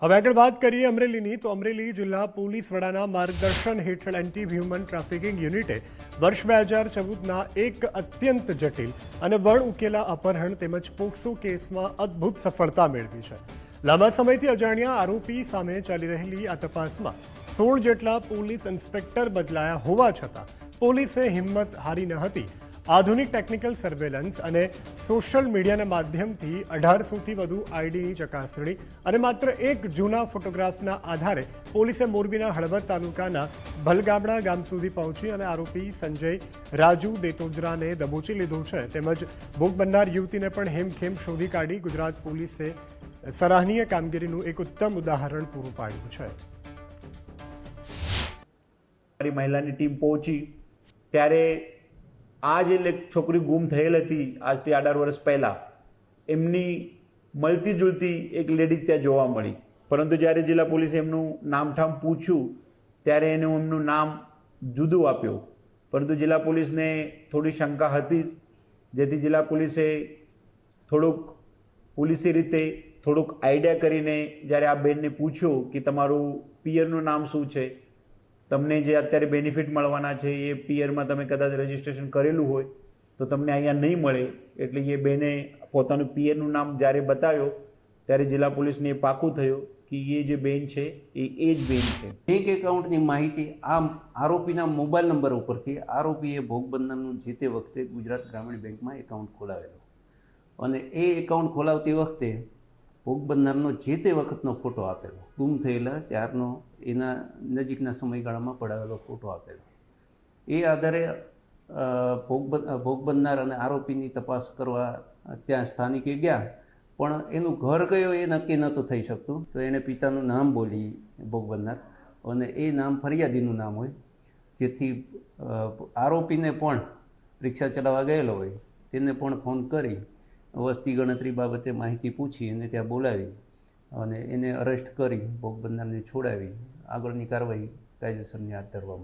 હવે આગળ વાત કરીએ અમરેલીની તો અમરેલી જિલ્લા પોલીસ વડાના માર્ગદર્શન હેઠળ એન્ટી હ્યુમન ટ્રાફિકિંગ યુનિટે વર્ષ 2014ના એક અત્યંત જટિલ અને વણ ઉકેલા અપહરણ તેમજ પોક્સો કેસમાં અદ્ભુત સફળતા મેળવી છે। લાંબા સમયથી અજાણ્યા આરોપી સામે ચાલી રહેલી આ તપાસમાં 16 જેટલા પોલીસ ઇન્સ્પેક્ટર બદલાયા હોવા છતાં પોલીસે હિંમત હારી ન હતી। આધુનિક ટેકનિકલ સર્વેલન્સ અને સોશિયલ મીડિયાના માધ્યમથી 1800થી વધુ આઈડીની ચકાસણી અને માત્ર એક જૂના ફોટોગ્રાફના આધારે પોલીસે મોરબીના હળવદ તાલુકાના ભલગામડા ગામ સુધી પહોંચી અને આરોપી સંજય રાજુ દેતોદરાને દબોચી લીધો છે। તેમજ ભોગ બનનાર યુવતીને પણ હેમખેમ શોધી કાઢી ગુજરાત પોલીસે સરાહનીય કામગીરીનું એક ઉત્તમ ઉદાહરણ પૂરું પાડ્યું છે। મહિલાની ટીમ પહોંચી ત્યારે આ જે છોકરી ગુમ થયેલ હતી આજથી 18 વર્ષ પહેલાં એમની મળતી જુલતી એક લેડીઝ ત્યાં જોવા મળી, પરંતુ જ્યારે જિલ્લા પોલીસે એમનું નામઠામ પૂછ્યું ત્યારે એમનું નામ જુદું આપ્યું। પરંતુ જિલ્લા પોલીસને થોડી શંકા હતી જ, જેથી જિલ્લા પોલીસે પોલીસી રીતે થોડુંક આઈડિયા કરીને જ્યારે આ બેનને પૂછ્યું કે તમારું પિયરનું નામ શું છે, તમને જે અત્યારે બેનિફિટ મળવાના છે એ પિયરમાં તમે કદાચ રજિસ્ટ્રેશન કરેલું હોય તો તમને અહીંયા નહીં મળે। એટલે એ બેને પોતાનું પિયરનું નામ જ્યારે બતાવ્યો ત્યારે જિલ્લા પોલીસને એ પાકું થયું કે એ જે બેન છે એ જ બેન છે। બેંક એકાઉન્ટની માહિતી આ આરોપીના મોબાઈલ નંબર ઉપરથી આરોપીએ ભોગ બનનારનું જે તે વખતે ગુજરાત ગ્રામીણ બેંકમાં એકાઉન્ટ ખોલાવેલો અને એ એકાઉન્ટ ખોલાવતી વખતે ભોગ બનનારનો જે તે વખતનો ફોટો આપેલો, ગુમ થયેલા ત્યારનો એના નજીકના સમયગાળામાં પડાવેલો ફોટો આપેલો। એ આધારે ભોગ બનનાર અને આરોપીની તપાસ કરવા ત્યાં સ્થાનિકે ગયા, પણ એનું ઘર કયો એ નક્કી નહોતું થઈ શકતું। તો એણે પિતાનું નામ બોલી ભોગ બનનાર અને એ નામ ફરિયાદીનું નામ હોય, જેથી આરોપીને પણ રિક્ષા ચલાવવા ગયેલો હોય તેને પણ ફોન કરી વસ્તી ગણતરી બાબતે માહિતી પૂછી અને ત્યાં બોલાવી અને એને અરેસ્ટ કરી ભોગ બનનારને છોડાવી આગળની કાર્યવાહી કાયદેસરની હાથ ધરવામાં